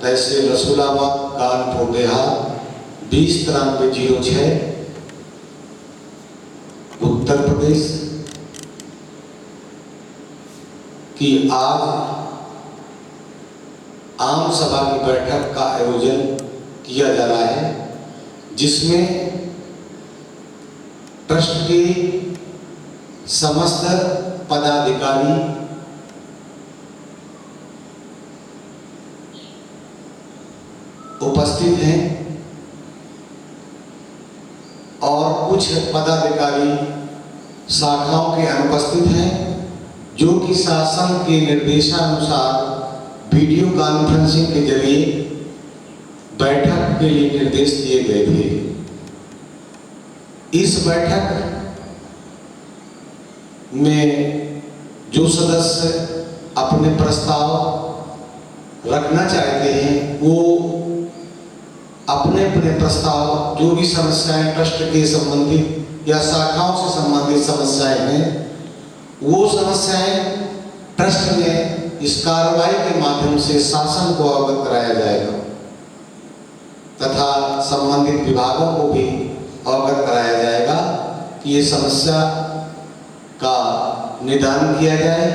तहसील रसूलाबाद, कानपुर देहात 209306 उत्तर प्रदेश की आज आम सभा की बैठक का आयोजन किया जा रहा है, जिसमें ट्रस्ट के समस्त पदाधिकारी उपस्थित हैं और कुछ पदाधिकारी शाखाओं के अनुपस्थित हैं, जो कि शासन के निर्देशानुसार वीडियो कॉन्फ्रेंसिंग के जरिए बैठक के लिए निर्देश दिए गए थे। इस बैठक में जो सदस्य अपने प्रस्ताव रखना चाहते हैं, वो अपने अपने प्रस्ताव, जो भी समस्याएं ट्रस्ट के संबंधित या शाखाओं से संबंधित समस्याएं हैं, वो समस्याएं ट्रस्ट में इस कार्रवाई के माध्यम से शासन को अवगत कराया जाएगा तथा संबंधित विभागों को भी अवगत कराया जाएगा कि ये समस्या का निदान किया जाए,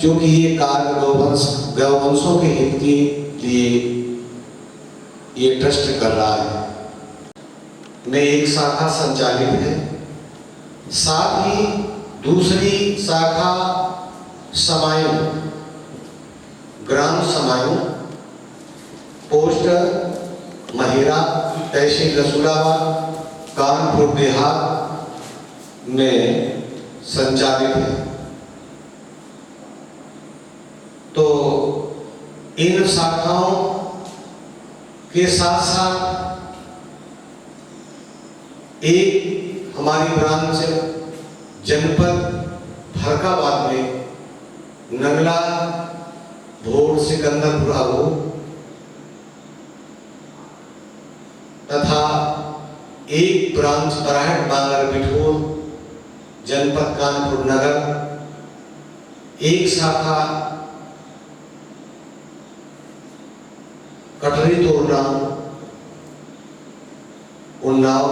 जो कि ये कार्य गौवंशों के हित के लिए ये ट्रस्ट कर रहा है। में एक शाखा संचालित है, साथ ही दूसरी शाखा समायूं, ग्राम समायूं, पोस्ट महिरा, तहसील रसूलाबाद, कानपुर देहात में संचालित है। तो इन शाखाओं के साथ साथ एक हमारी ब्रांच जनपद फरकाबाद में नगला, भोर, सिकंदरपुर आगू तथा एक ब्रांच बराहट बांगर बिठूर, जनपद कानपुर नगर, एक शाखा कटरी तोरना, उन्नाव,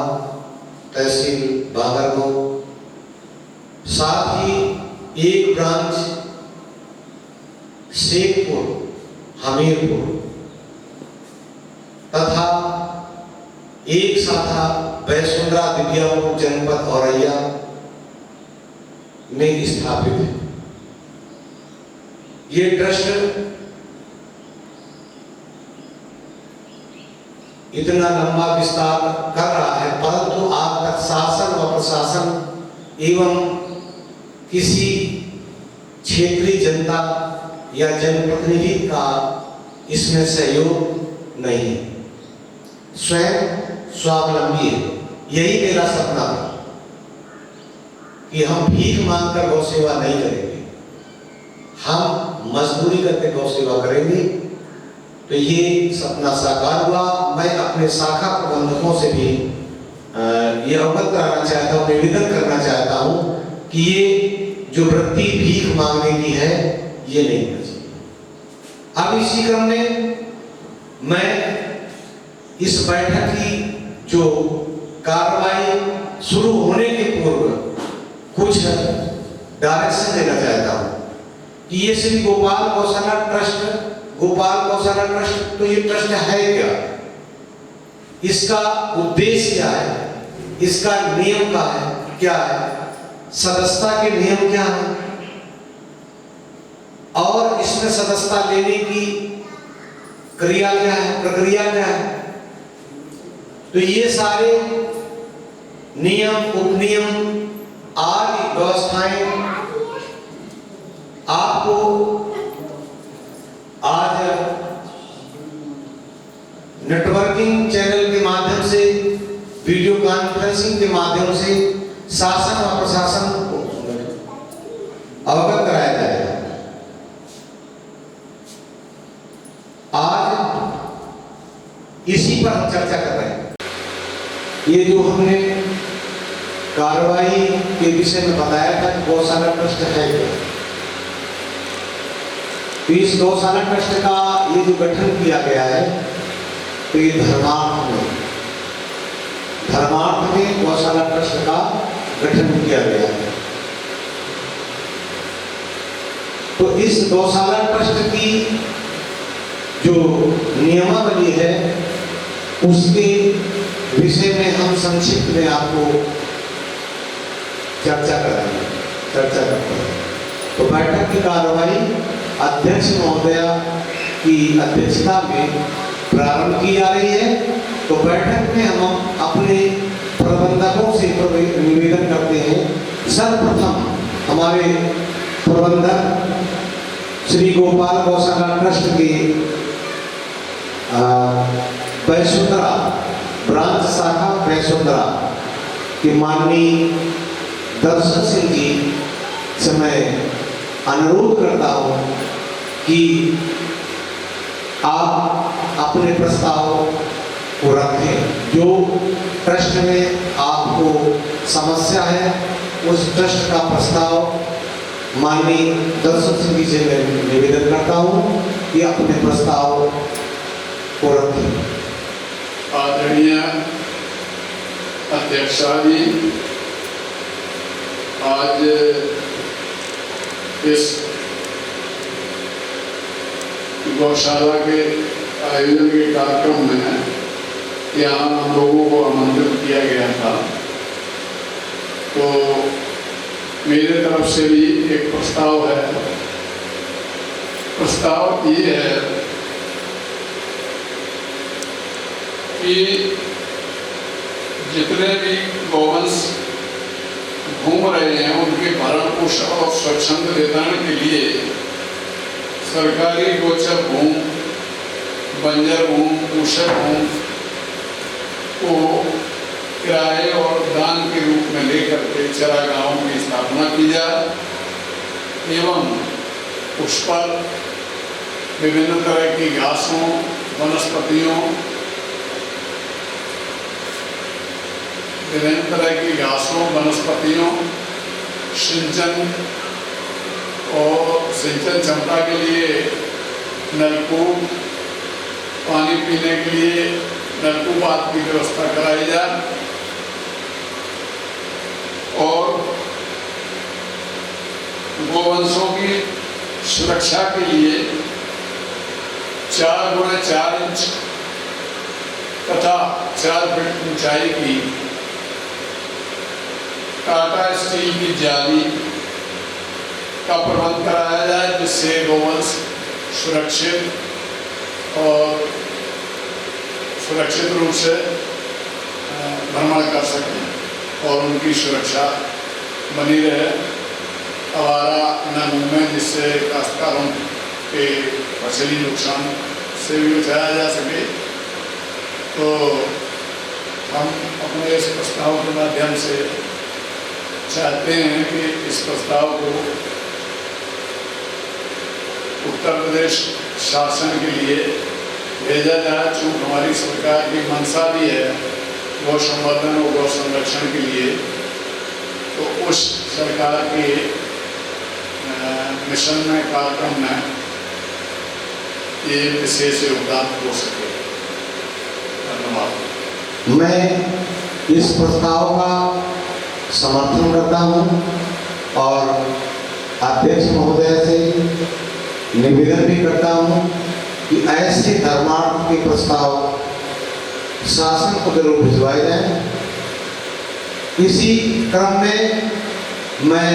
तहसील बांगरमऊ, साथ ही एक ब्रांच शेखपुर, हमीरपुर तथा एक शाखा वैसुंद्रा दिव्यापुर, जनपद औरैया में स्थापित है। ये ट्रस्ट इतना लंबा विस्तार कर रहा है, परंतु आज तक शासन व प्रशासन एवं किसी क्षेत्रीय जनता या जनप्रतिनिधि का इसमें सहयोग नहीं है। स्वयं स्वावलंबी है। यही मेरा सपना है कि हम भीख मांगकर गौ सेवा नहीं करेंगे, हम मजदूरी करके गौ सेवा करेंगे। तो ये सपना साकार हुआ। मैं अपने शाखा प्रबंधकों से भी ये अवगत कराना चाहता हूँ, निवेदन करना चाहता हूँ कि ये जो वृत्ति भीख मांगने की है, ये नहीं होना चाहिए। अब इसी क्रम में मैं इस बैठक की जो कार्रवाई शुरू होने के पूर्व कुछ डायरेक्शन देना चाहता हूँ कि ये श्री गोपाल गौशाला ट्रस्ट, गोपाल गौशाला ट्रस्ट, तो ये ट्रस्ट है क्या, इसका उद्देश्य क्या है, इसका नियम क्या है, सदस्यता के नियम क्या है और इसमें सदस्यता लेने की क्रिया क्या है, प्रक्रिया क्या है। तो ये सारे नियम, उपनियम आदि व्यवस्थाएं आपको आज नेटवर्किंग चैनल के माध्यम से, वीडियो कॉन्फ्रेंसिंग के माध्यम से शासन और प्रशासन को अवगत कराया जाएगा। आज इसी पर हम चर्चा कर रहे हैं। ये जो हमने कार्रवाई के विषय में बताया था कि गौशाला ट्रस्ट है, तो इस गौशाला ट्रस्ट का ये जो गठन किया गया है तो ये धर्मार्थ में गौशाला ट्रस्ट का गठन किया गया है। तो इस गौशाला ट्रस्ट की जो नियमावली है उसके विषय में हम संक्षिप्त में आपको चर्चा करते हैं। तो बैठक की कार्रवाई अध्यक्ष महोदया की अध्यक्षता में प्रारंभ की जा रही है। तो बैठक में हम अपने प्रबंधकों से निवेदन करते हैं। सर्वप्रथम हमारे प्रबंधक श्री गोपाल गौशाला ट्रस्ट के वैसुंधरा ब्रांच शाखा वैसुंधरा के माननीय दर्शन सिंह जी से मैं अनुरोध करता हूं कि आप अपने प्रस्ताव को रखें। जो ट्रस्ट में आपको समस्या है उस ट्रस्ट का प्रस्ताव माननीय दर्शन सिंह जी से मैं निवेदन करता हूं कि अपने प्रस्ताव को रखें। आदरणीय अध्यक्षा जी, आज इस गौशाला के आयोजन के कार्यक्रम में यहाँ हम लोगों को आमंत्रित किया गया था। तो मेरे तरफ से भी एक प्रस्ताव है। प्रस्ताव ये है कि जितने भी गौवंश घूम रहे हैं उनके भरण पोषण और स्वच्छंद वितरण के लिए सरकारी गोचर भूमि, बंजर भूमि, ऊषर भूमि को किराए और दान के रूप में लेकर के चरागाहों की स्थापना की जाए एवं उस पर विभिन्न तरह की घासों, वनस्पतियों, सिंचन और सिंचन क्षमता के लिए नलकूप, पानी पीने के लिए नलकूप आदि की व्यवस्था कराई जाए और गोवंशों की सुरक्षा के लिए 4x4 इंच तथा 4 फीट ऊंचाई की टाटा स्टील की जाली का प्रबंध कराया जाए, जिससे गोवंश सुरक्षित रूप से भ्रमण कर सकें और उनकी सुरक्षा बनी रहे, आवारा न घूमें, जिससे काश्तकारों के फसली नुकसान से भी बचाया जा सके। तो हम अपने इस प्रस्ताव के माध्यम से चाहते हैं कि इस प्रस्ताव को उत्तर प्रदेश शासन के लिए भेजा जाए। चूँकि हमारी सरकार की मंशा भी है गौ संवर्धन और गौ संरक्षण के लिए, तो उस सरकार के मिशन में, कार्यक्रम में ये विशेष योगदान हो सके। धन्यवाद। मैं इस प्रस्ताव का समर्थन करता हूं और अध्यक्ष महोदय से निवेदन भी करता हूं कि ऐसे धर्मार्थ के प्रस्ताव शासन को जरूर भिजवाए जाएं। इसी क्रम में मैं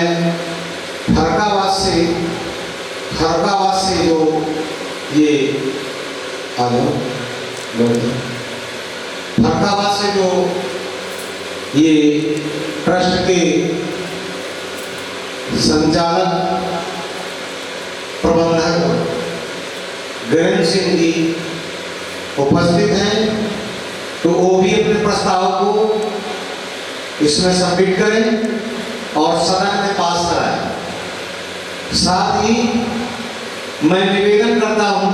फरकाबाद से जो ये फरकाबाद से जो ये ट्रस्ट के संचालक प्रबंधक वीरेंद्र सिंह जी उपस्थित हैं, तो वो भी अपने प्रस्ताव को इसमें सबमिट करें और सदन में पास कराएं। साथ ही मैं निवेदन करता हूं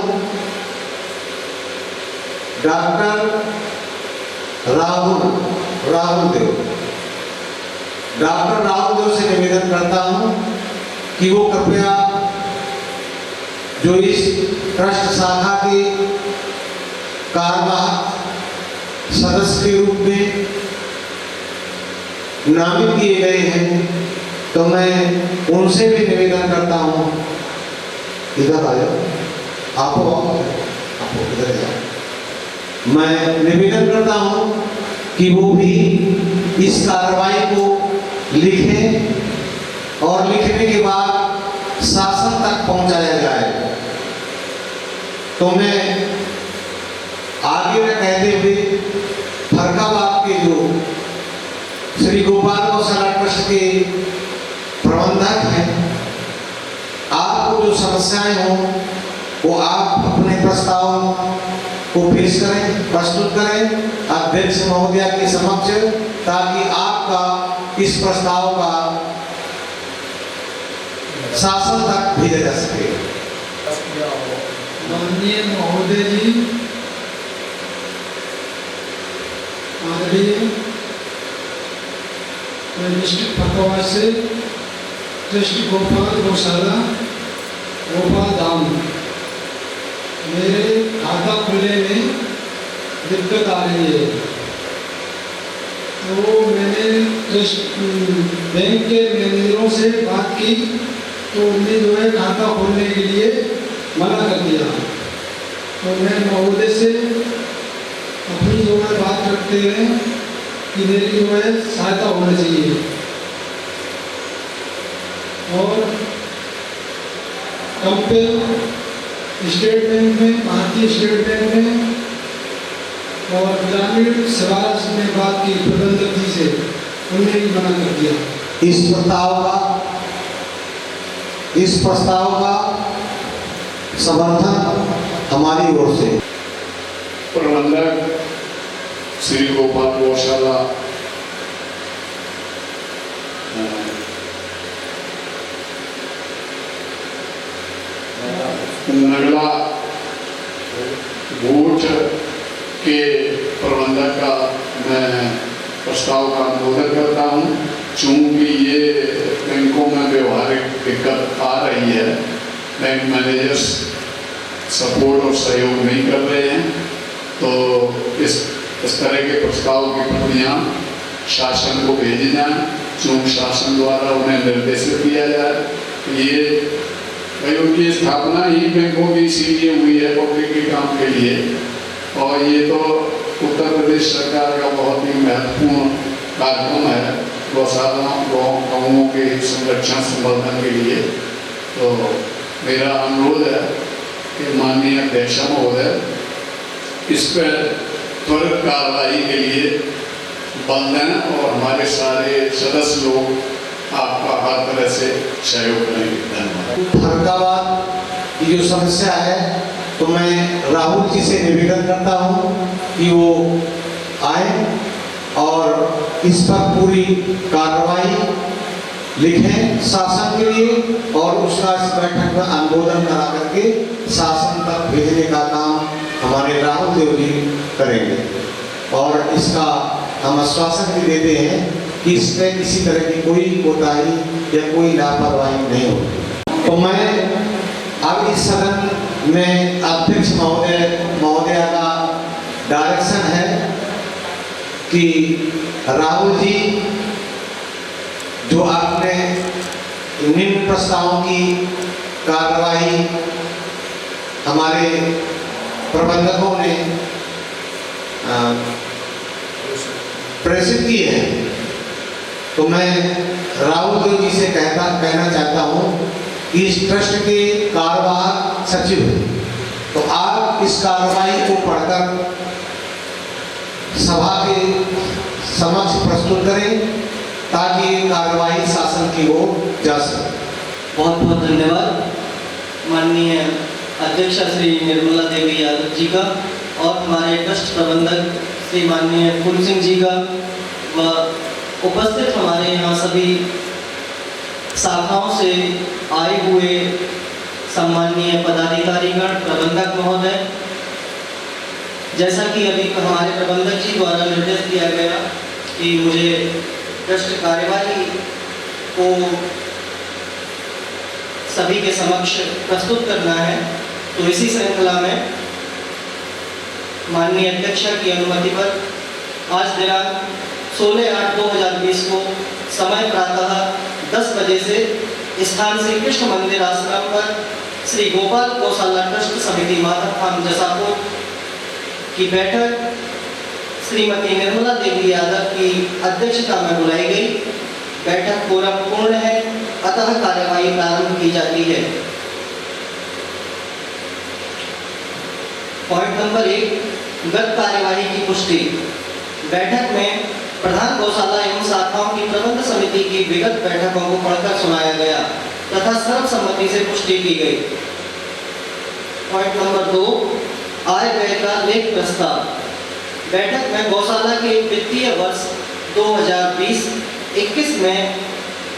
डॉक्टर राहुल देव से निवेदन करता हूं कि वो कृपया जो इस ट्रस्ट शाखा के कार्यवाहक सदस्य के रूप में नामित किए गए हैं, तो मैं उनसे भी निवेदन करता हूँ, इधर आ जाओ, आपको इधर जाओ। मैं निवेदन करता हूँ कि वो भी इस कार्रवाई को लिखें और लिखने के बाद शासन तक पहुंचाया जाए। तो मैं आगे न कहते हुए फरकाबाद के जो श्री गोपाल गौशाला ट्रस्ट के प्रबंधक हैं, आपको जो समस्याएं हो वो आप अपने प्रस्ताव को पेश करें, प्रस्तुत करें अध्यक्ष महोदया के समक्ष, ताकि आपका इस प्रस्ताव का शासन तक भेजा जा सके। माननीय महोदय जी, आदरणीय, मैं डिस्ट्रिक्ट फरकाबाद से ट्रस्ट गोपाल गौशाला गोपाल धाम, मेरे खाता खुलने में दिक्कत आ रही है। तो मैंने ट्रस्ट बैंक के मैनेजरों से बात की, तो उन्हें जो है खाता खोलने के लिए मना कर दिया। तो मैं महोदय से अपनी जो है बात रखते हैं कि मेरी जो है सहायता होनी चाहिए। और कंपेयर स्टेट बैंक में, भारतीय स्टेट बैंक में और ग्रामीण सभाराज में बात की प्रबंधक जी से, उन्हें भी मना कर दिया। इस प्रस्ताव का समर्थन हमारी ओर से प्रबंधक श्री गोपाल गौशाला नगला बूथ के प्रबंधक का मैं प्रस्ताव का अनुमोदन करता हूं। चूंकि ये बैंकों में व्यवहारिक दिक्कत आ रही है, बैंक मैनेजर्स सपोर्ट और सहयोग नहीं कर रहे हैं, तो इस तरह के प्रस्ताव की प्रतियां शासन को भेजी जाएं, चूंकि शासन द्वारा उन्हें निर्देशित किया जाए। ये बैंकों की स्थापना ही बैंकों की इसीलिए हुई है, पब्लिक के काम के लिए, और ये तो उत्तर प्रदेश सरकार का बहुत ही महत्वपूर्ण कार्यक्रम है गौशाला गौओं के संरक्षण संवर्धन के लिए। तो मेरा अनुरोध है कि माननीय अध्यक्ष महोदय इस पर त्वरित कार्रवाई के लिए बल दें और हमारे सारे सदस्य लोग आपका हर तरह से सहयोग करेंगे। धन्यवाद। फरकाबाद की जो समस्या है, तो मैं राहुल जी से निवेदन करता हूं कि वो आए और इस पर पूरी कार्रवाई लिखें शासन के लिए, और उसका इस बैठक में अनुमोदन करा करके शासन तक भेजने का काम हमारे राहुल देव जी करेंगे। और इसका हम आश्वासन भी देते हैं कि इसमें किसी तरह की कोई कोताही या कोई लापरवाही नहीं होगी। तो मैं अब इस सदन में अध्यक्ष महोदया का डायरेक्शन है कि राहुल जी, जो आपने निम्न प्रस्तावों की कार्रवाई हमारे प्रबंधकों ने प्रेषित की है, तो मैं राहुल देव जी से कहना चाहता हूँ कि इस ट्रस्ट के कार्यवाहक सचिव, तो आप इस कार्रवाई को पढ़कर सभा के समक्ष प्रस्तुत करें, ताकि ये कार्रवाई शासन की ओर जा सके। बहुत बहुत धन्यवाद माननीय अध्यक्षा श्री निर्मला देवी यादव जी का, और हमारे ट्रस्ट प्रबंधक श्री माननीय फूल सिंह जी का, व उपस्थित हमारे यहाँ सभी शाखाओं से आए हुए सम्माननीय पदाधिकारीगण, प्रबंधक महोदय। जैसा कि अभी हमारे प्रबंधक जी द्वारा निर्देश दिया गया कि मुझे ट्रस्ट कार्यवाही को सभी के समक्ष प्रस्तुत करना है। तो इसी श्रृंखला में माननीय अध्यक्षा की अनुमति पर आज दिनांक 16/8/2020 को समय प्रातः 10 बजे से स्थान श्री कृष्ण मंदिर आश्रम पर श्री गोपाल गौशाला ट्रस्ट समिति माधवधाम जसापुर की बैठक श्रीमती निर्मला देवी यादव की अध्यक्षता में बुलाई गई। बैठक कोरम पूर्ण है, अतः कार्यवाही प्रारंभ की जाती है। पॉइंट नंबर 1, गत कार्यवाही की पुष्टि। बैठक में प्रधान गौशाला एवं शाखाओं की प्रबंध समिति की विगत बैठकों को पढ़कर सुनाया गया तथा सर्वसम्मति से पुष्टि की गई। पॉइंट नंबर 2, आय व्यय का लेख प्रस्ताव। बैठक में गौशाला के वित्तीय वर्ष 2020-21 में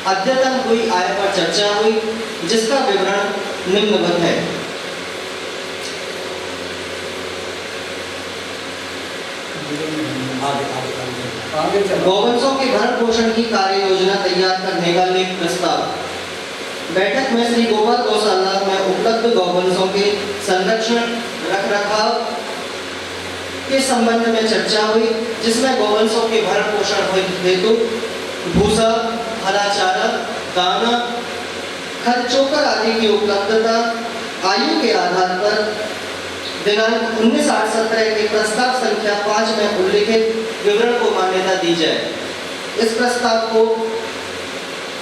अद्यतन हुई आय पर चर्चा हुई, जिसका विवरण निम्नवत है। गौवंशों के भरण पोषण की कार्य योजना तैयार करने का लेख प्रस्ताव। बैठक में श्री गोपाल गौशाला में उपलब्ध गौवंशों के संरक्षण रखरखाव के संबंध में चर्चा हुई, जिसमें गौवंशों के भरण पोषण हेतु भूसा, हरा चारा, दाना, खल चोकर आदि की उपलब्धता आयु के आधार पर दिनांक 19/8/17 के प्रस्ताव संख्या 5 में उल्लिखित विवरण को मान्यता दी जाए। इस प्रस्ताव को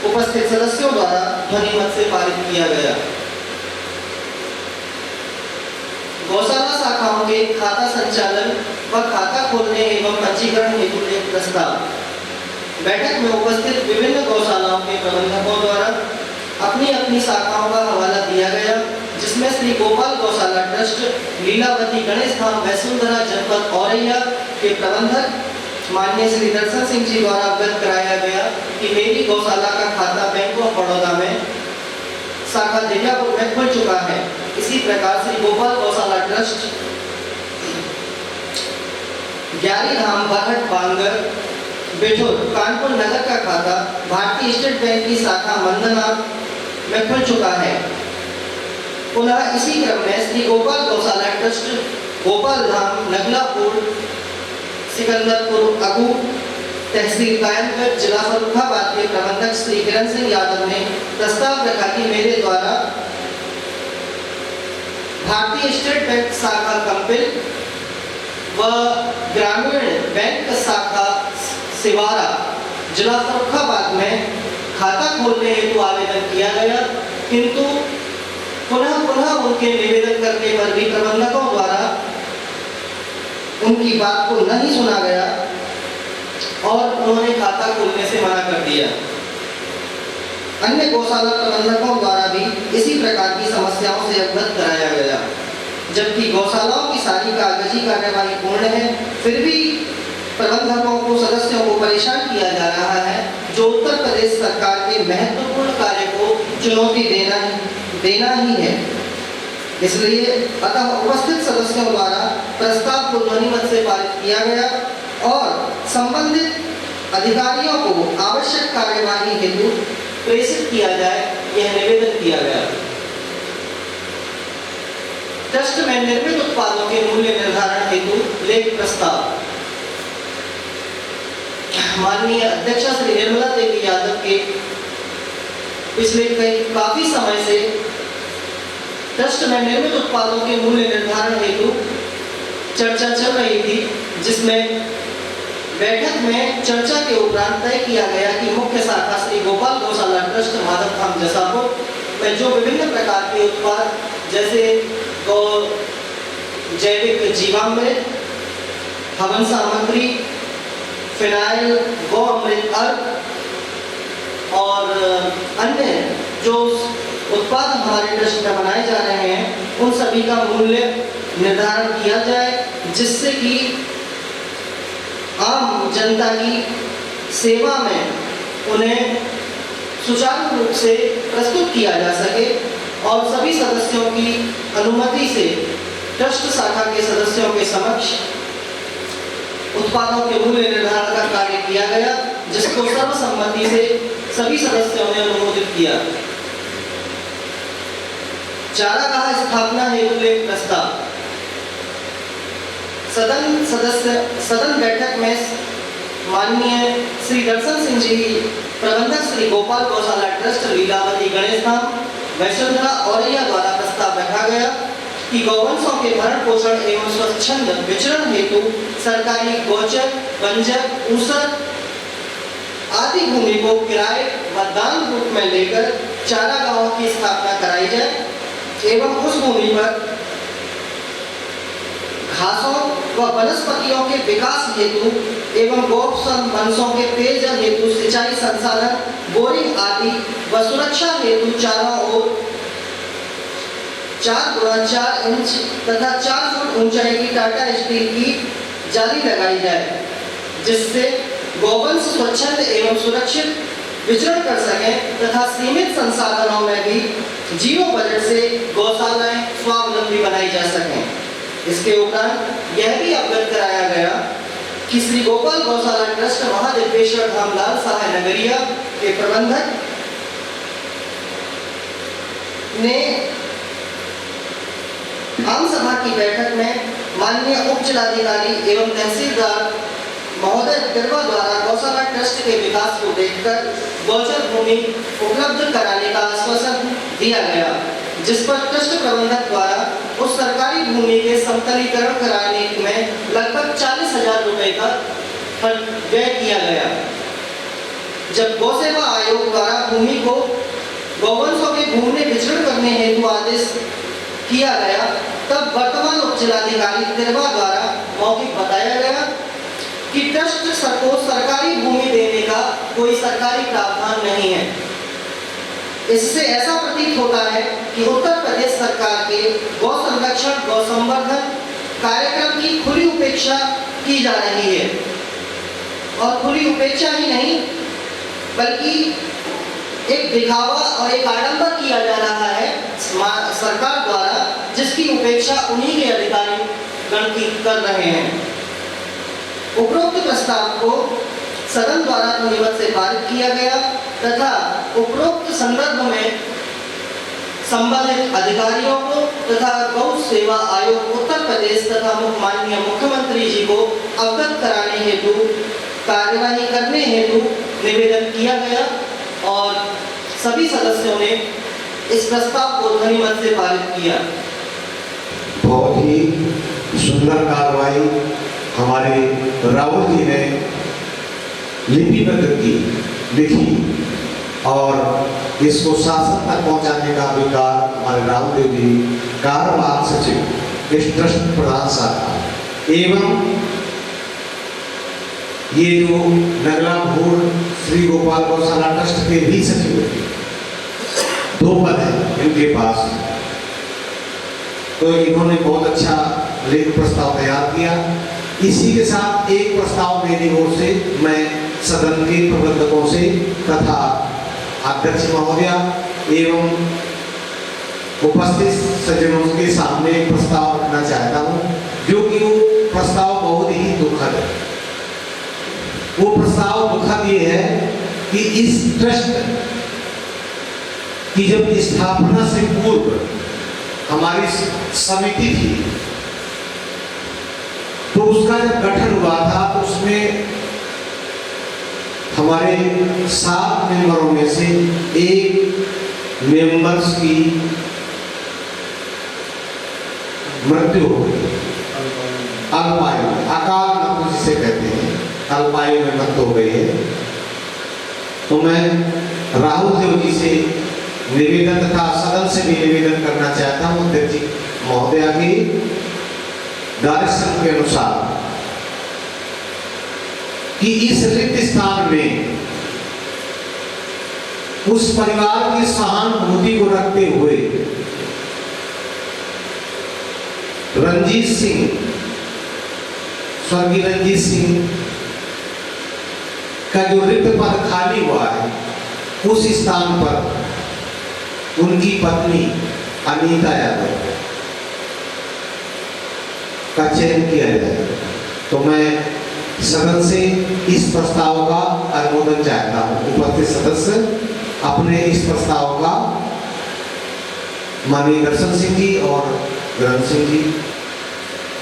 उपस्थित सदस्यों द्वारा ध्वनिमत से पारित किया गया। गौशाला शाखाओं के खाता संचालन व खाता खोलने एवं पंजीकरण हेतु एक प्रस्ताव। बैठक में उपस्थित विभिन्न गौशालाओं के प्रबंधकों द्वारा अपनी अपनी शाखाओं का हवाला दिया गया, जिसमें श्री गोपाल गौशाला ट्रस्ट लीलावती गणेश धाम वैसुंधरा जनपद औरैया के प्रबंधक माननीय श्री दर्शन सिंह जी द्वारा अवगत कराया गया कि मेरी गौशाला का खाता बैंक ऑफ बड़ौदा में शाखा दिव्यापुर में खुल चुका है। इसी प्रकार श्री गोपाल गौशाला ट्रस्ट ग्यारी धाम बरहट बांगर बिठुर कानपुर नगर का खाता भारतीय स्टेट बैंक की शाखा मंदना में खुल चुका है। पुनः इसी क्रम में श्री गोपाल गौशाला ट्रस्ट गोपाल धाम नगलापुर सिकंदरपुर अगू तहसील कायमगढ़ जिला फर्रुखाबाद के प्रबंधक श्री किरण सिंह यादव ने प्रस्ताव रखा कि मेरे द्वारा भारतीय स्टेट बैंक शाखा कंपिल व ग्रामीण बैंक शाखा सिवारा जिला फर्रुखाबाद में खाता खोलने हेतु आवेदन किया गया, किंतु पुनः उनके निवेदन करने पर भी प्रबंधकों द्वारा उनकी बात को नहीं सुना गया और उन्होंने खाता खोलने से मना कर दिया। अन्य गौशाला प्रबंधकों द्वारा भी इसी प्रकार की समस्याओं से अवगत कराया गया। जबकि गौशालाओं की सारी कागजी कार्यवाही पूर्ण है, फिर भी प्रबंधकों को सदस्यों को परेशान किया जा रहा है, जो उत्तर प्रदेश सरकार के महत्वपूर्ण कार्य को चुनौती देना ही है। इसलिए अतः उपस्थित सदस्यों द्वारा प्रस्ताव को ध्वनिमत से पारित किया गया और संबंधित अधिकारियों को आवश्यक कार्यवाही हेतु प्रेषित किया जाए, यह निवेदन किया गया। ट्रस्ट में निर्मित उत्पादों के मूल्य निर्धारण हेतु लेख प्रस्ताव। माननीय अध्यक्षा श्री निर्मला देवी यादव के पिछले काफी समय से ट्रस्ट में निर्मित उत्पादों के मूल्य निर्धारण हेतु चर्चा चल रही थी, जिसमें बैठक में चर्चा के उपरांत तय किया गया कि मुख्य शाखा श्री गोपाल गौशाला ट्रस्ट माधवधाम जसापुर में जो विभिन्न प्रकार के उत्पाद जैसे जैविक जीवामृत, हवन सामग्री, फिनाइल, गौ अमृत अर्क और अन्य जो उत्पाद हमारे ट्रस्ट में बनाए जा रहे हैं, उन सभी का मूल्य निर्धारण किया जाए, जिससे कि आम जनता की सेवा में उन्हें सुचारू रूप से प्रस्तुत किया जा सके और सभी सदस्यों की अनुमति से ट्रस्ट शाखा के सदस्यों के समक्ष उत्पादों के मूल्य निर्धारण का कार्य किया गया, जिसको सर्वसम्मति से सभी सदस्यों ने अनुमोदित किया। चारागाह स्थापना हेतु एक प्रस्ताव। सदन बैठक में माननीय श्री दर्शन सिंह जी, प्रबंधक श्री गोपाल गौशाला ट्रस्ट, लीलावती गणेश धाम, वैष्णोधरा औरैया द्वारा प्रस्ताव रखा गया कि गौवंशों के भरण पोषण एवं स्वच्छंद विचरण हेतु सरकारी गोचर, बंजर, ऊसर आदि भूमि को किराए व दान रूप में लेकर चारागाहों की स्थापना कराई जाए एवं उस भूमि पर घासों व वनस्पतियों के विकास हेतु एवं गौवंशों के पेयजल हेतु सिंचाई संसाधन, बोरिंग आदि व सुरक्षा हेतु चारों ओर 4x4 इंच तथा 4 फुट ऊंचाई की टाटा स्टील की जाली लगाई जाए, जिससे गौवंश स्वच्छंद एवं सुरक्षित विचरण कर सकें तथा सीमित संसाधनों में भी जीरो बजट से गौशालाएं स्वावलंबी बनाई जा सकें। इसके उपरांत यह भी अवगत कराया गया कि श्री गोपाल गौशाला ट्रस्ट महादेवेश्वर धाम लाल सहाय नगरिया के प्रबंधक ने आम सभा की बैठक में माननीय उप जिलाधिकारी एवं तहसीलदार महोदय तिरवा द्वारा गौशाला ट्रस्ट के विकास को देखकर गौचर भूमि उपलब्ध कराने का आश्वासन दिया गया, जिस पर ट्रस्ट प्रबंधक द्वारा उस सरकारी भूमि के समतलीकरण कराने में लगभग 40,000 रुपए का व्यय किया गया। जब गौ सेवा आयोग द्वारा भूमि को गौवंशों के घूमने विचरण करने हेतु आदेश किया गया, तब वर्तमान उप जिलाधिकारी तिरवा द्वारा मौखिक बताया गया कि ट्रस्ट को सरकारी भूमि देने का कोई सरकारी प्रावधान नहीं है। इससे ऐसा प्रतीत होता है कि उत्तर प्रदेश सरकार के गौ संरक्षण, गौ संवर्धन कार्यक्रम की खुली उपेक्षा की जा रही है, और खुली उपेक्षा ही नहीं बल्कि एक दिखावा और एक आडंबर किया जा रहा है सरकार द्वारा, जिसकी उपेक्षा उन्हीं के अधिकारी गण की कर रहे हैं। उपरोक्त प्रस्ताव को सदन द्वारा ध्वनिमत से पारित किया गया तथा उपरोक्त संदर्भ में संबंधित अधिकारियों को तथा गौ सेवा आयोग उत्तर प्रदेश तथा माननीय मुख्यमंत्री जी को अवगत कराने हेतु कार्यवाही करने हेतु निवेदन किया गया, और सभी सदस्यों ने इस प्रस्ताव को ध्वनिमत से पारित किया। बहुत ही सुंदर कार्रवाई हमारे राहुल जी ने लिपिबद्ध की, लिखी, और इसको शासन तक पहुंचाने का अधिकार हमारे राहुल देव जी, कार्यवाहक सचिव, इस ट्रस्ट प्रधान शाखा एवं ये जो नगला भूर श्री गोपाल गौशाला ट्रस्ट के भी सचिव, 2 पद हैं इनके पास, तो इन्होंने बहुत अच्छा लेख प्रस्ताव तैयार किया। इसी के साथ एक प्रस्ताव मेरी ओर से मैं सदन के प्रबंधकों से तथा अध्यक्ष महोदया एवं उपस्थित सज्जनों के सामने एक प्रस्ताव रखना चाहता हूं, जो कि वो प्रस्ताव बहुत ही दुखद है। वो प्रस्ताव दुखद ये है कि इस ट्रस्ट की जब स्थापना से पूर्व हमारी समिति थी, तो उसका जब गठन हुआ था तो उसमें हमारे 7 मेंबरों में से एक मेंबर्स की मृत्यु हो गई, अल्पायु, अकाल मृत्यु जिसे कहते हैं, अल्पायु में मृत्यु हो गई है। तो मैं राहुल देव जी से निवेदन तथा सदन से भी निवेदन करना चाहता हूँ, अध्यक्ष जी महोदया की डायरेक्शन के अनुसार, कि इस रिक्त स्थान में उस परिवार की सहानुभूति को रखते हुए रंजीत सिंह, स्वर्गीय रंजीत सिंह का जो रिक्त पद खाली हुआ है, उस स्थान पर उनकी पत्नी अनीता यादव का चयन किया जाए। तो मैं सदन से इस प्रस्ताव का अनुमोदन चाहता हूँ। उपस्थित सदस्य अपने इस प्रस्ताव का माननीय दर्शन सिंह जी और ग्रहण सिंह जी।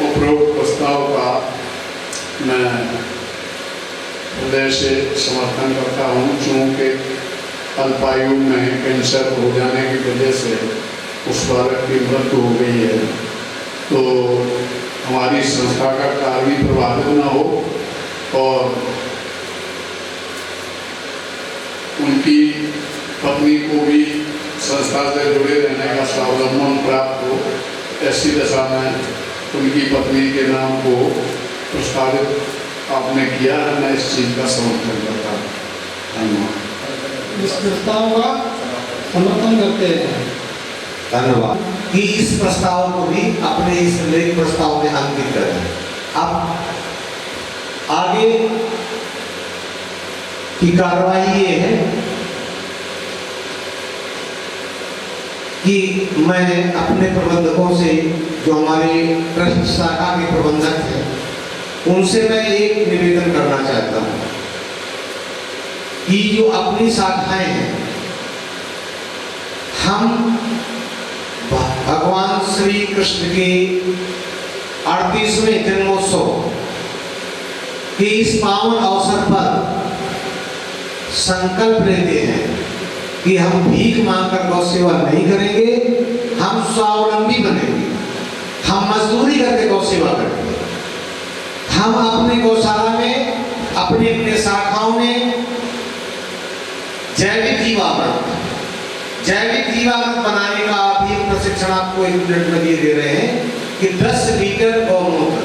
उपरोक्त प्रस्ताव का मैं हृदय से समर्थन करता हूँ, चूँकि अल्पायु में कैंसर हो जाने की वजह से उस बालक की मृत्यु हो गई है, तो हमारी संस्था का कार्य भी प्रभावित न हो और उनकी पत्नी को भी संस्था से जुड़े रहने का स्वावलंबन प्राप्त हो। ऐसी दशा में उनकी पत्नी के नाम को प्रस्तावित आपने किया है, मैं इस चीज़ का समर्थन करता हूँ। धन्यवाद। इस प्रस्ताव का समर्थन करते हैं। धन्यवाद कि इस प्रस्ताव को भी अपने इस लेख प्रस्ताव में अंकित करें। अब आगे की कार्रवाई ये है कि मैं अपने प्रबंधकों से, जो हमारे ट्रस्ट शाखा के प्रबंधक हैं, उनसे मैं एक निवेदन करना चाहता हूँ कि जो अपनी शाखाएं हैं, हम भगवान श्री कृष्ण के 38वें जन्मोत्सव के इस पावन अवसर पर संकल्प लेते हैं कि हम भीख मांगकर गौ सेवा नहीं करेंगे, हम स्वावलंबी बनेंगे, हम मजदूरी करके गौ सेवा करेंगे। हम अपने गौशाला में, अपने अपने शाखाओं में जैविक जीवामृत बनाने का अभी एक प्रशिक्षण आपको 1 मिनट में दे रहे हैं कि 10 लीटर गौमूत्र,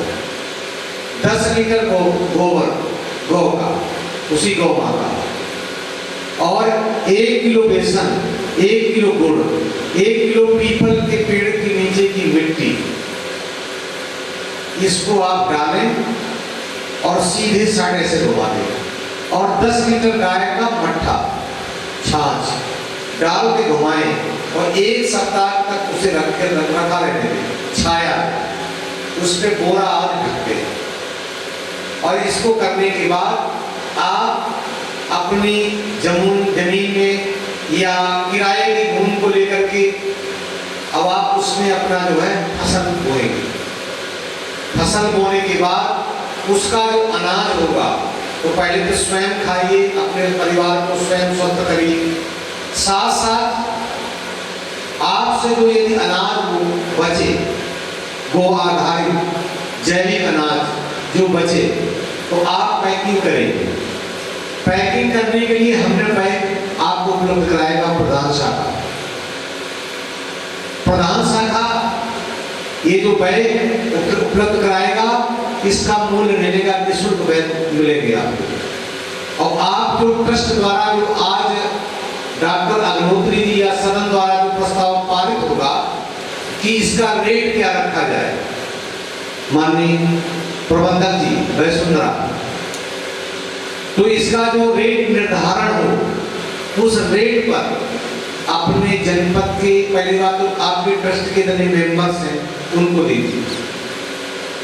10 लीटर गोबर गौ का, उसी गौ माता, और 1 किलो बेसन, 1 किलो गुड़, 1 किलो पीपल के पेड़ के नीचे की मिट्टी, इसको आप डालें और सीधे साढ़े से डुबा दें और 10 लीटर गाय का मट्ठा छाछ डाल के घुमाएं और 1 सप्ताह तक उसे रखा रहने दें छाया, उस पे बोरा आग ढक दें। और इसको करने के बाद आप अपनी जमीन में या किराए की भूमि को लेकर के अब आप उसमें अपना जो है फसल बोएंगे। फसल बोने के बाद उसका जो अनाज होगा तो पहले तो स्वयं खाइए, अपने परिवार को स्वयं स्वस्थ करिए। साथ साथ आपसे जो यदि अनाज बचे, गो आधारित जैविक अनाज जो बचे, तो आप पैकिंग करेंगे। पैकिंग करने के लिए हमने बैग आपको उपलब्ध कराएगा प्रधान शाखा। प्रधान शाखा ये जो बैग उपलब्ध कराएगा, इसका मूल्य मिलेगा, निःशुल्क बैग मिलेंगे आपको। और आप जो ट्रस्ट द्वारा जो आज डॉक्टर अग्निहोत्री जी या सदन द्वारा जो प्रस्ताव पारित होगा कि इसका रेट क्या रखा जाए, माननीय प्रबंधक जी वैसुंधरा, तो इसका जो रेट निर्धारण हो, उस रेट पर अपने जनपद के, पहली बात तो आपके ट्रस्ट के जितने मेंबर्स हैं उनको दीजिए।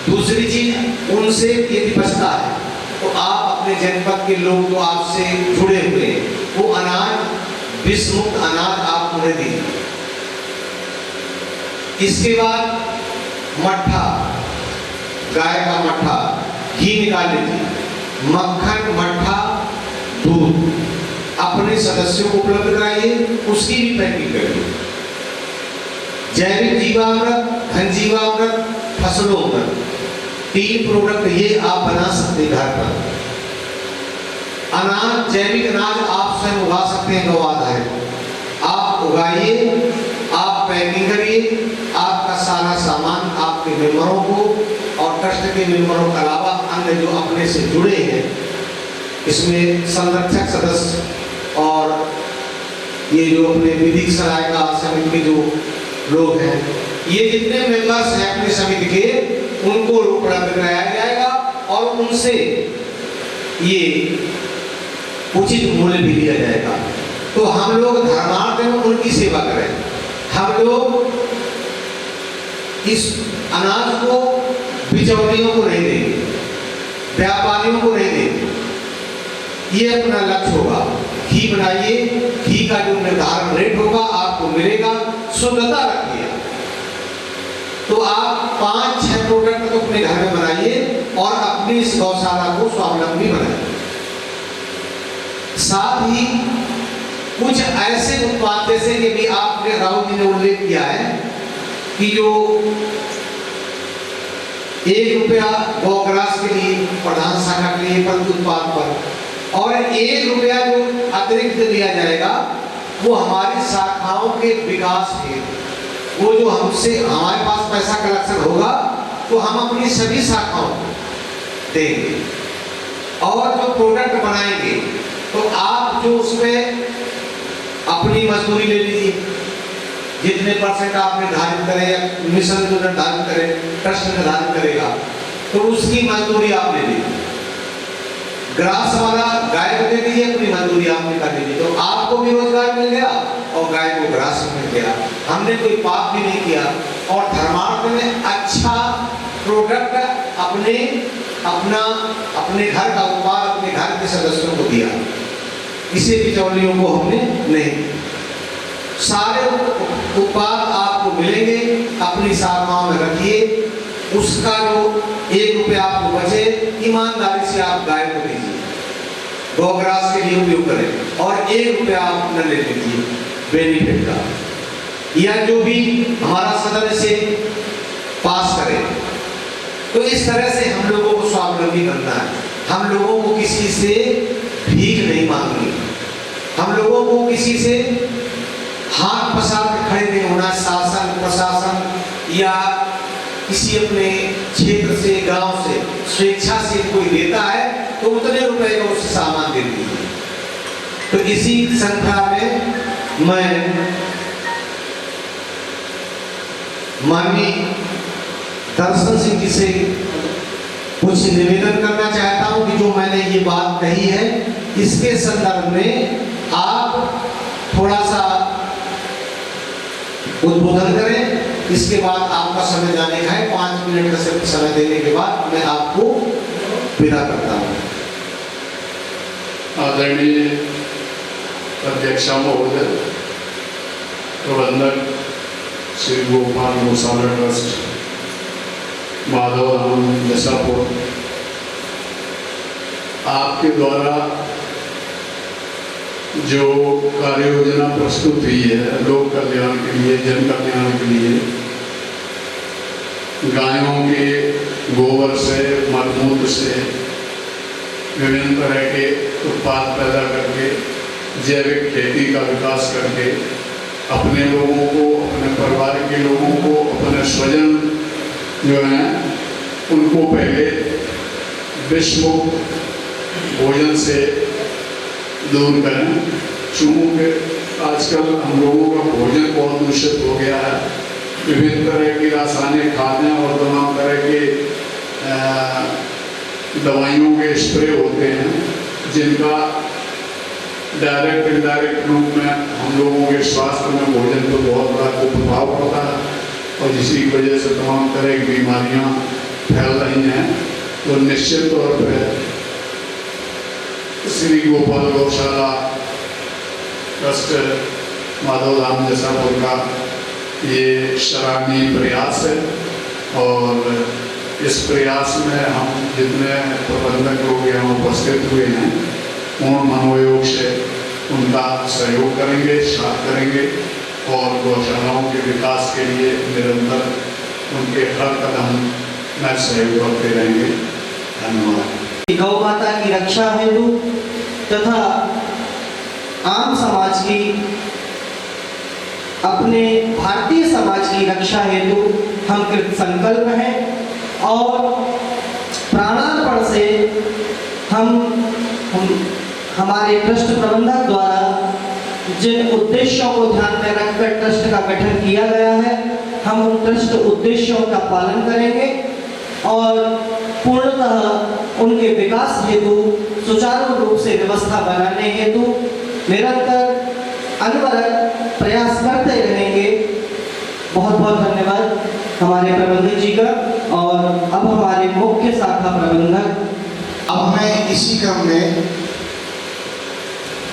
दूसरी चीज, उनसे यदि बचता है तो आप अपने जनपद के लोग जो आपसे जुड़े हुए हैं, वो अनाज, विष मुक्त अनाज आप उन्हें दीजिए। इसके बाद मट्ठा, गाय का मट्ठा, घी निकाल लीजिए, मक्खन, मट्ठा, दूध अपने सदस्यों को उपलब्ध कराइए, उसकी भी पैकिंग करिए। जैविक जीवामृत, घन जीवामृत, फसलोमृत, 3 प्रोडक्ट ये आप बना सकते हैं घर पर। अनाज, जैविक अनाज आप स्वयं उगा सकते हैं, गौ आधारित आप उगाइए, आप पैकिंग करिए। आपका सारा सामान आपके मेंबरों को और ट्रस्ट के मेंबरों के अलावा अन्य जो अपने से जुड़े हैं, इसमें संरक्षक सदस्य और ये जो अपने विधिक सलाहकार समिति के जो लोग हैं, ये जितने मेंबर्स हैं अपनी समिति के, उनको उपलब्ध कराया जाएगा और उनसे ये उचित मूल्य भी दिया जाएगा। तो हम लोग धर्मार्थ में उनकी सेवा करें। हम लोग इस अनाज को बिचौलियों को नहीं देंगे, व्यापारियों को नहीं देंगे, ये अपना लक्ष्य होगा। घी बनाइए, घी का जो निर्धारण रेट होगा आपको मिलेगा, शुद्धता रखिए। तो आप 5-6 प्रोडक्ट तो अपने घर में बनाइए और अपनी इस गौशाला को स्वावलंबी बनाइए। साथ ही कुछ ऐसे उत्पाद जैसे कि भी आपने राहुल जी ने उल्लेख किया है कि जो 1 रुपया गौग्रास के लिए प्रधान शाखा के लिए प्रति उत्पाद पर और 1 रुपया जो अतिरिक्त दिया जाएगा वो हमारी शाखाओं के विकास के, वो जो हमसे हमारे पास पैसा कलेक्शन होगा तो हम अपनी सभी शाखाओं को देंगे। और जो प्रोडक्ट बनाएंगे तो आप जो उसमें अपनी मजदूरी ले लीजिए, जितने % आप निर्धारित करें या मिशन जो निर्धारित करें, ट्रस्ट निर्धारित करेगा तो उसकी मजदूरी आप ले लीजिए। ग्रास वाला गाय को दे दीजिए, अपनी मजदूरी आपने कर लीजिए, तो आपको भी रोजगार मिल गया और गाय को ग्रास मिल गया। हमने कोई पाप भी नहीं किया और धर्मार्थ में अच्छा प्रोडक्ट अपने घर का उत्पाद अपने घर के सदस्यों को दिया, किसी बिचौलियों को हमने नहीं। सारे उत्पाद आपको मिलेंगे, अपनी शाखाओं में रखिए, उसका जो 1 रुपया आपको बचे ईमानदारी से आप गाय को दीजिए, गौग्रास के लिए उपयोग करें और 1 रुपया आप न ले लीजिए बेनिफिट का, या जो भी हमारा सदन से पास करे। तो इस तरह से हम लोगों को स्वावलंबी बनना है। हम लोगों को किसी से भीख नहीं मांगनी, हम लोगों को किसी से हाथ पसार के खड़े नहीं होना। शासन प्रशासन या किसी अपने क्षेत्र से गांव से स्वेच्छा से कोई देता है तो उतने रुपए का उससे सामान दे दीजिए। तो इसी संख्या में मैं माननीय दर्शन सिंह जी से कुछ निवेदन करना चाहता हूं कि जो मैंने ये बात कही है इसके संदर्भ में आप थोड़ा सा उद्बोधन करें। इसके बाद आपका समय जाने का है, 5 मिनट का सिर्फ समय देने के बाद मैं आपको विदा करता हूं। आदरणीय अध्यक्षा महोदय, प्रबंधक श्री गोपाल गौशाला ट्रस्ट माधव धाम जसापुर, आपके द्वारा जो कार्य योजना प्रस्तुत हुई है लोक कल्याण के लिए, जन कल्याण के लिए, गायों के गोबर से, मलमूत्र से विभिन्न तरह के उत्पाद पैदा करके जैविक खेती का विकास करके अपने लोगों को, अपने परिवार के लोगों को, अपने स्वजन जो हैं उनको पहले विषमुक्त भोजन से दूर करें। चूँकि आजकल हम लोगों का भोजन बहुत दूषित हो गया है, विभिन्न तरह की रासायनिक खादें और तमाम तरह के दवाइयों के स्प्रे होते हैं जिनका डायरेक्ट इनडायरेक्ट रूप में हम लोगों के स्वास्थ्य में भोजन पर बहुत बड़ा कुप्रभाव पड़ता है और जिसकी वजह से तमाम तरह की बीमारियां फैल रही हैं। तो निश्चित तौर पर श्री गोपाल गौशाला ट्रस्ट माधव धाम जसापुर का ये सराहनीय प्रयास है और इस प्रयास में हम जितने प्रबंधक लोग यहाँ उपस्थित हुए हैं पूर्ण मनोयोग से उनका सहयोग करेंगे, साथ करेंगे और गौशालाओं के विकास के लिए निरंतर उनके हर कदम में सहयोग करते रहेंगे। धन्यवाद। गौ माता की रक्षा हेतु तथा आम समाज की, अपने भारतीय समाज की रक्षा हेतु हम कृत संकल्प हैं और प्राणार्पण से हमारे ट्रस्ट प्रबंधक द्वारा जिन उद्देश्यों को ध्यान में रखकर ट्रस्ट का गठन किया गया है हम उन ट्रस्ट उद्देश्यों का पालन करेंगे और पूर्णतः उनके विकास हेतु सुचारू रूप से व्यवस्था बनाने हेतु निरंतर अनवरत प्रयास करते रहेंगे। बहुत बहुत धन्यवाद हमारे प्रबंधक जी का। और अब हमारे मुख्य शाखा प्रबंधक। अब मैं इसी क्रम में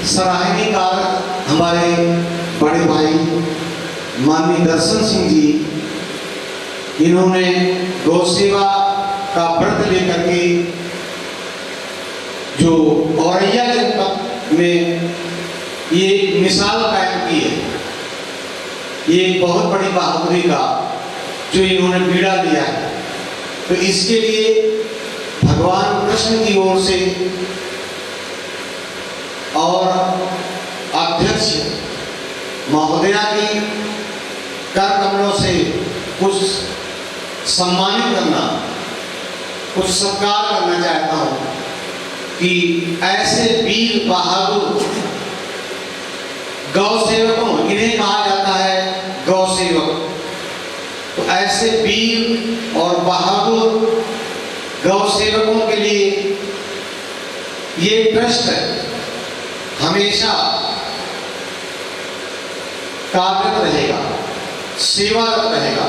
सराहनीय कार्य हमारे बड़े भाई माननीय दर्शन सिंह जी, इन्होंने गौ सेवा का व्रत लेकर के जो औरैया जनपद में ये मिसाल कायम की है। ये एक बहुत बड़ी बहादुरी का जो इन्होंने बीड़ा लिया है, तो इसके लिए भगवान कृष्ण की ओर से और अध्यक्ष महोदया की कर कमलों से कुछ सम्मानित करना, कुछ सत्कार करना चाहता हूं कि ऐसे वीर बहादुर गौ सेवकों, इन्हें कहा जाता है गौ सेवक, तो ऐसे वीर और बहादुर गौ सेवकों के लिए ये ट्रस्ट हमेशा कार्यरत रहेगा, सेवारत रहेगा,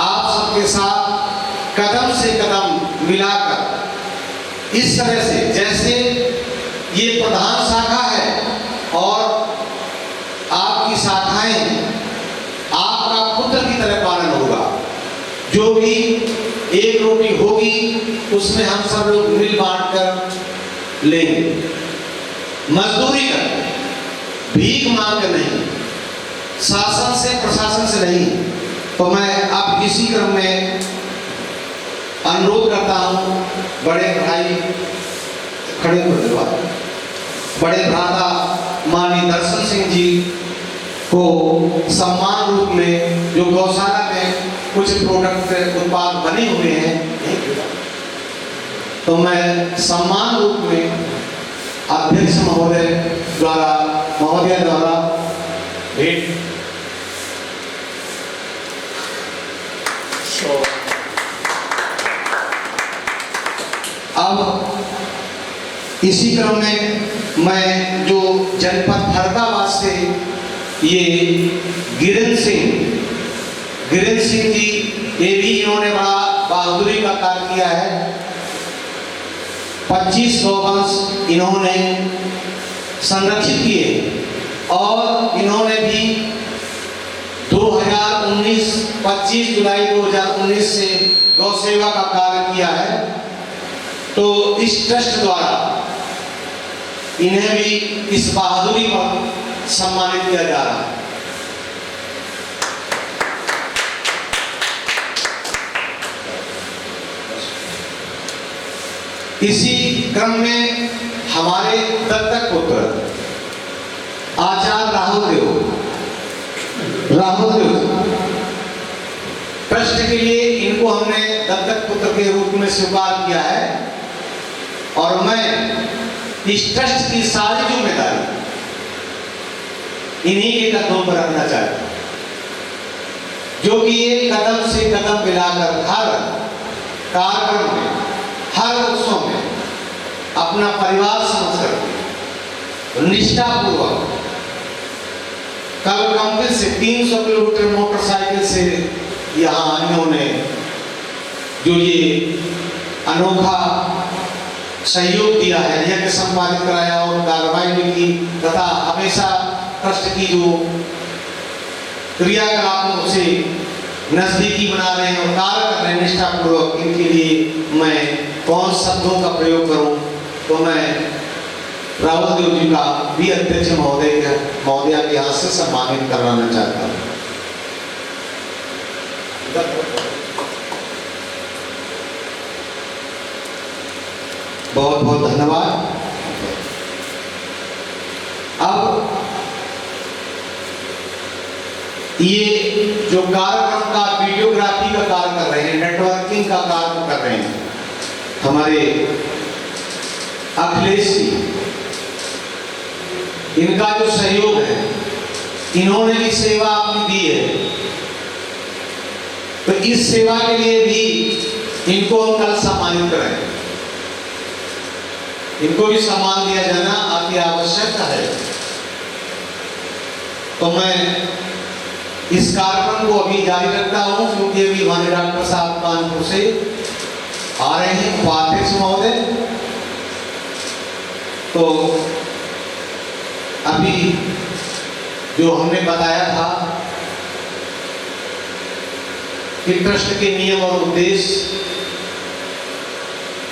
आप सबके साथ कदम से कदम मिलाकर इस तरह से जैसे ये प्रधान शाखा है और आपकी शाखाएं आपका पुत्र की तरह पालन होगा। जो भी एक रोटी होगी उसमें हम सब लोग मिल बांट कर लेंगे, मजदूरी कर, भीख मांग कर नहीं, शासन से प्रशासन से नहीं। तो मैं अब इसी क्रम में अनुरोध करता हूं बड़े भाई खड़े हो, बड़े भ्राता माननीय दर्शन सिंह जी को सम्मान रूप में जो गौशाला में कुछ प्रोडक्ट उत्पाद बने हुए हैं, तो मैं सम्मान रूप में अध्यक्ष महोदय द्वारा भेंट अब इसी क्रम में मैं जो जनपद फरीदाबाद से ये गिरिन सिंह जी, ये भी इन्होंने बड़ा बहादुरी का कार्य किया है। 25 गौवंश इन्होंने संरक्षित किए और इन्होंने भी 25 जुलाई 2019 से गौ सेवा का कार्य किया है। तो इस ट्रस्ट द्वारा इन्हें भी इस बहादुरी पर सम्मानित किया जा रहा है। इसी क्रम में हमारे दत्तक पुत्र आचार्य राहुल देव ट्रस्ट के लिए इनको हमने दत्तक पुत्र के रूप में स्वीकार किया है और मैं इस ट्रस्ट की सारी जिम्मेदारी इन्हीं के कदमों पर रखना चाहता हूं, जो कि ये कदम से कदम मिलाकर हर कार्यक्रम में, हर उत्सव में अपना परिवार समझकर निष्ठापूर्वक कल कंपनी से 300 किलोमीटर मोटरसाइकिल से यहाँ इन्होंने जो ये अनोखा सहयोग दिया है, यज्ञ संपादित कराया और कार्रवाई भी की तथा हमेशा ट्रस्ट की जो क्रियाकलापों से नजदीकी बना रहे हैं और कार्य कर रहे हैं निष्ठापूर्वक, इनके लिए मैं कौन शब्दों का प्रयोग करूं, तो मैं राहुल देव जी का भी अध्यक्ष महोदया के हाथ से सम्मानित कराना चाहता हूं। बहुत बहुत धन्यवाद। अब ये जो कार्यक्रम का वीडियोग्राफी का कार्य कर रहे हैं, नेटवर्किंग का कार्य कर रहे हैं हमारे अखिलेश जी, इनका जो सहयोग है, इन्होंने भी सेवा अपनी दी है, तो इस सेवा के लिए भी इनको हम कल सम्मानित करें। इनको भी सम्मान दिया जाना अति आवश्यकता है। तो मैं इस कार्यक्रम को अभी जारी रखता हूं, क्योंकि अभी हमारे डॉक्टर साहब कानपुर से आ रहे हैं, उपाध्यक्ष महोदय। तो अभी जो हमने बताया था कि ट्रस्ट के नियम और उद्देश्य,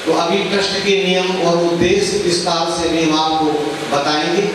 तो अभी ट्रस्ट के नियम और उद्देश्य विस्तार से भी हम आपको बताएंगे।